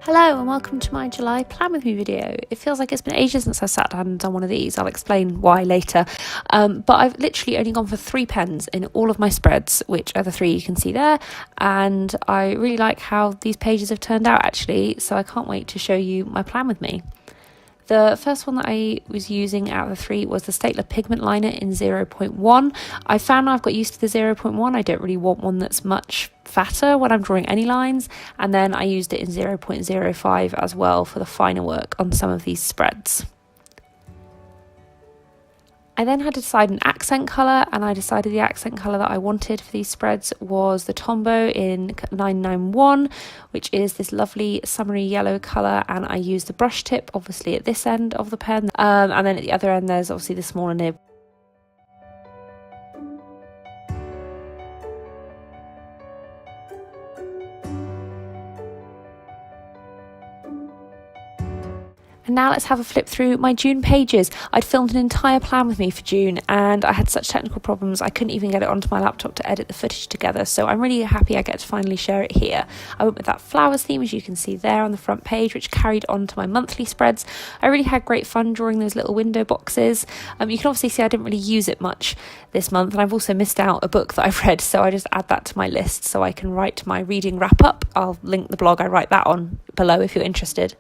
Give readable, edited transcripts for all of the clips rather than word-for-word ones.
Hello and welcome to my July Plan With Me video. It feels like it's been ages since I sat down and done one of these. I'll explain why later. But I've literally only gone for 3 pens in all of my spreads, which are the 3 you can see there. And I really like how these pages have turned out actually, so I can't wait to show you my Plan With Me. The first one that I was using out of the 3 was the Staedtler Pigment Liner in 0.1. I found I've got used to the 0.1. I don't really want one that's much fatter when I'm drawing any lines. And then I used it in 0.05 as well for the finer work on some of these spreads. I then had to decide an accent colour, and I decided the accent colour that I wanted for these spreads was the Tombow in 991, which is this lovely summery yellow colour, and I used the brush tip obviously at this end of the pen, and then at the other end there's obviously the smaller nib. And now let's have a flip through my June pages. I'd filmed an entire Plan With Me for June and I had such technical problems I couldn't even get it onto my laptop to edit the footage together, so I'm really happy I get to finally share it here. I went with that flowers theme, as you can see there on the front page, which carried on to my monthly spreads. I really had great fun drawing those little window boxes. You can obviously see I didn't really use it much this month, and I've also missed out a book that I've read, so I just add that to my list so I can write my reading wrap up. I'll link the blog I write that on below if you're interested.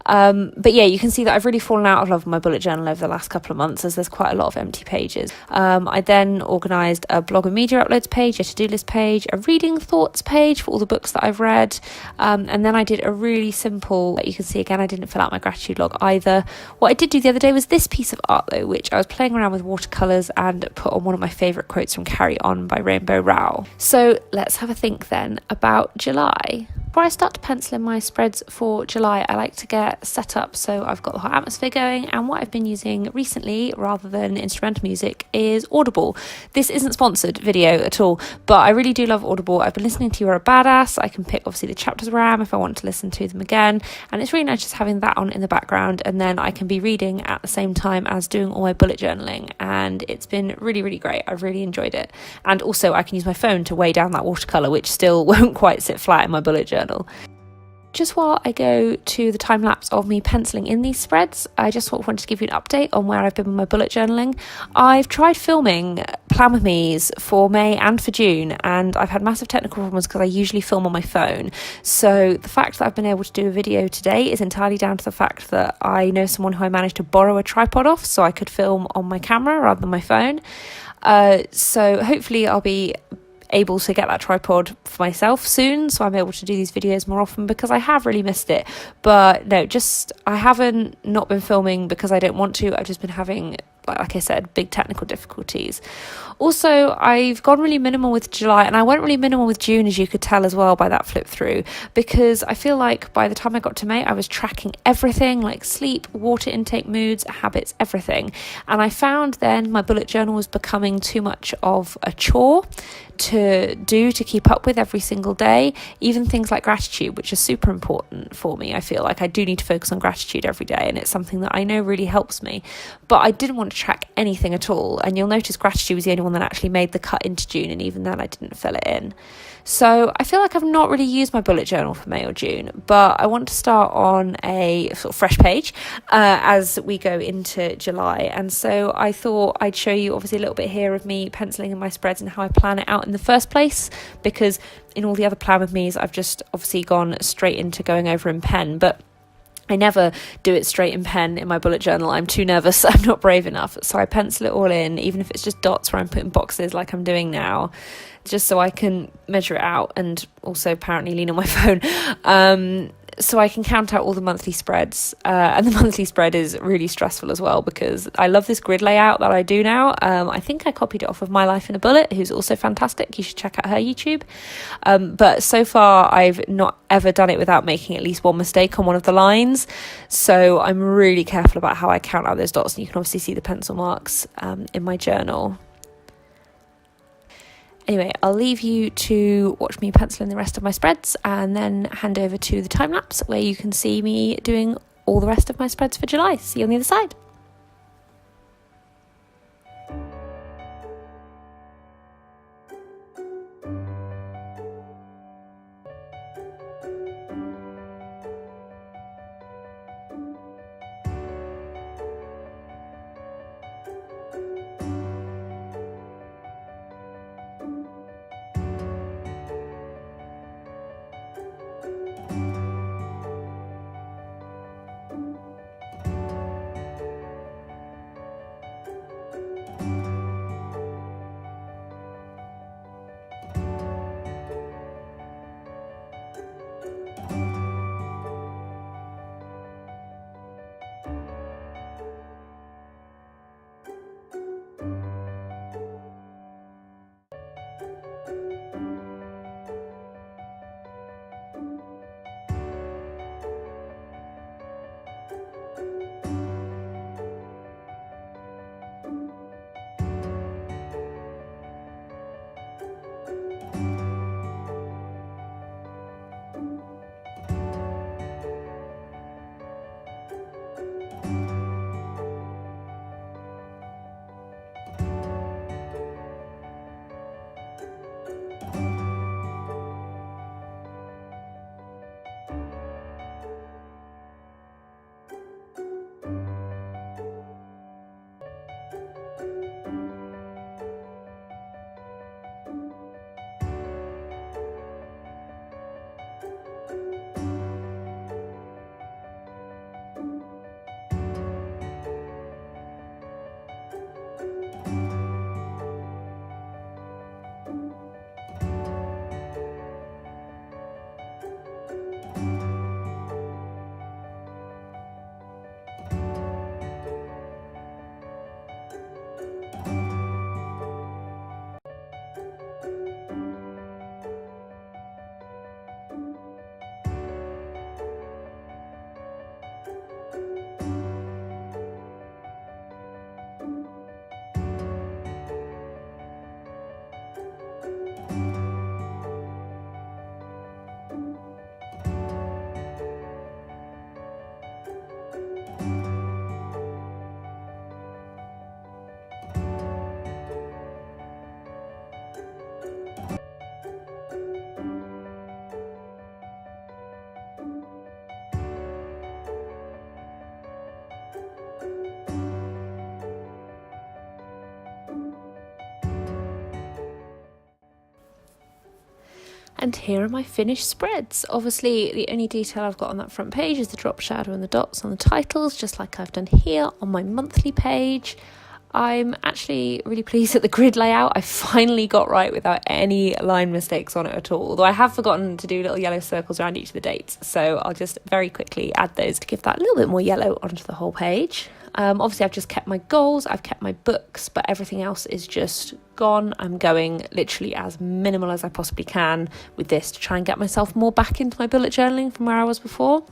But yeah, you can see that I've really fallen out of love with my bullet journal over the last couple of months, as there's quite a lot of empty pages. I then organised a blog and media uploads page, a to-do list page, a reading thoughts page for all the books that I've read, and then I did a really simple, you can see again I didn't fill out my gratitude log either. What I did do the other day was this piece of art though, which I was playing around with watercolours and put on one of my favourite quotes from Carry On by Rainbow Rowell. So let's have a think then about July. Before I start to pencil in my spreads for July, I like to get set up so I've got the whole atmosphere going, and what I've been using recently rather than instrumental music is Audible. This isn't sponsored video at all, but I really do love Audible. I've been listening to You're a Badass. I can pick obviously the chapters where I am if I want to listen to them again, and it's really nice just having that on in the background, and then I can be reading at the same time as doing all my bullet journaling, and it's been really great. I've really enjoyed it, and also I can use my phone to weigh down that watercolour, which still won't quite sit flat in my bullet journal. Just while I go to the time lapse of me penciling in these spreads, I just wanted to give you an update on where I've been with my bullet journaling. I've tried filming Plan With Me's for May and for June, and I've had massive technical problems because I usually film on my phone. So the fact that I've been able to do a video today is entirely down to the fact that I know someone who I managed to borrow a tripod off so I could film on my camera rather than my phone. So hopefully I'll be able to get that tripod for myself soon, so I'm able to do these videos more often, because I have really missed it. But no, just I haven't not been filming because I don't want to. I've just been having, like I said, big technical difficulties. Also, I've gone really minimal with July, and I went really minimal with June, as you could tell as well by that flip through, because I feel like by the time I got to May, I was tracking everything, like sleep, water intake, moods, habits, everything. And I found then my bullet journal was becoming too much of a chore to do, to keep up with every single day. Even things like gratitude, which is super important for me. I feel like I do need to focus on gratitude every day, and it's something that I know really helps me. But I didn't want to track anything at all, and you'll notice gratitude was the only one that actually made the cut into June, and even then I didn't fill it in. So I feel like I've not really used my bullet journal for May or June, but I want to start on a sort of fresh page as we go into July. And so I thought I'd show you obviously a little bit here of me penciling in my spreads and how I plan it out in the first place, because in all the other Plan With Me's I've just obviously gone straight into going over in pen, but I never do it straight in pen in my bullet journal. I'm too nervous. I'm not brave enough. So I pencil it all in, even if it's just dots where I'm putting boxes like I'm doing now, just so I can measure it out, and also apparently lean on my phone. So I can count out all the monthly spreads, and the monthly spread is really stressful as well, because I love this grid layout that I do now. I think I copied it off of My Life in a Bullet, who's also fantastic. You should check out her YouTube. But so far I've not ever done it without making at least one mistake on one of the lines, so I'm really careful about how I count out those dots, and you can obviously see the pencil marks in my journal. Anyway, I'll leave you to watch me penciling the rest of my spreads, and then hand over to the time lapse where you can see me doing all the rest of my spreads for July. See you on the other side. And here are my finished spreads. Obviously, the only detail I've got on that front page is the drop shadow and the dots on the titles, just like I've done here on my monthly page. I'm actually really pleased at the grid layout. I finally got right without any line mistakes on it at all, although I have forgotten to do little yellow circles around each of the dates, so I'll just very quickly add those to give that a little bit more yellow onto the whole page. Obviously I've just kept my goals, I've kept my books, but everything else is just gone. I'm going literally as minimal as I possibly can with this to try and get myself more back into my bullet journaling from where I was before.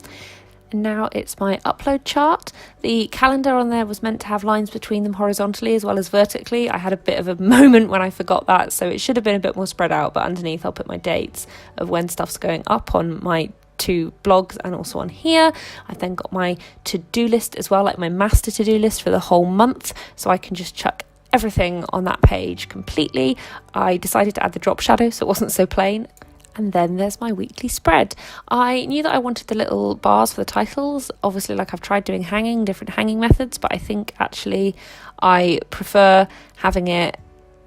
And now it's my upload chart. The calendar on there was meant to have lines between them horizontally as well as vertically. I had a bit of a moment when I forgot that, so it should have been a bit more spread out, but underneath I'll put my dates of when stuff's going up on my 2 blogs and also on here. I then got my to-do list as well, like my master to-do list for the whole month, so I can just chuck everything on that page completely. I decided to add the drop shadow so it wasn't so plain. And then there's my weekly spread. I knew that I wanted the little bars for the titles. Obviously, like I've tried doing different hanging methods, but I think actually I prefer having it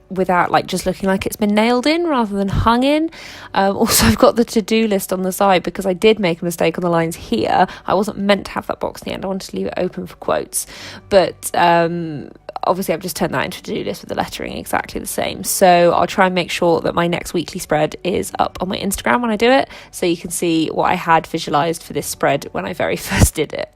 without like just looking like it's been nailed in rather than hung in. Also, I've got the to-do list on the side because I did make a mistake on the lines here. I wasn't meant to have that box in the end. I wanted to leave it open for quotes, but obviously I've just turned that into a to-do list with the lettering exactly the same. So I'll try and make sure that my next weekly spread is up on my Instagram when I do it, so you can see what I had visualized for this spread when I very first did it.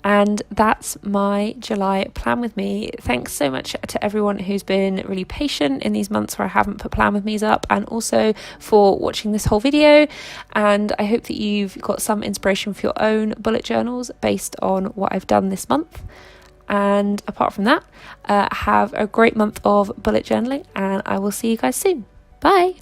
And that's my July plan with me. Thanks so much to everyone who's been really patient in these months where I haven't put plan with me's up, and also for watching this whole video. And I hope that you've got some inspiration for your own bullet journals based on what I've done this month. And apart from that, have a great month of bullet journaling, and I will see you guys soon. Bye.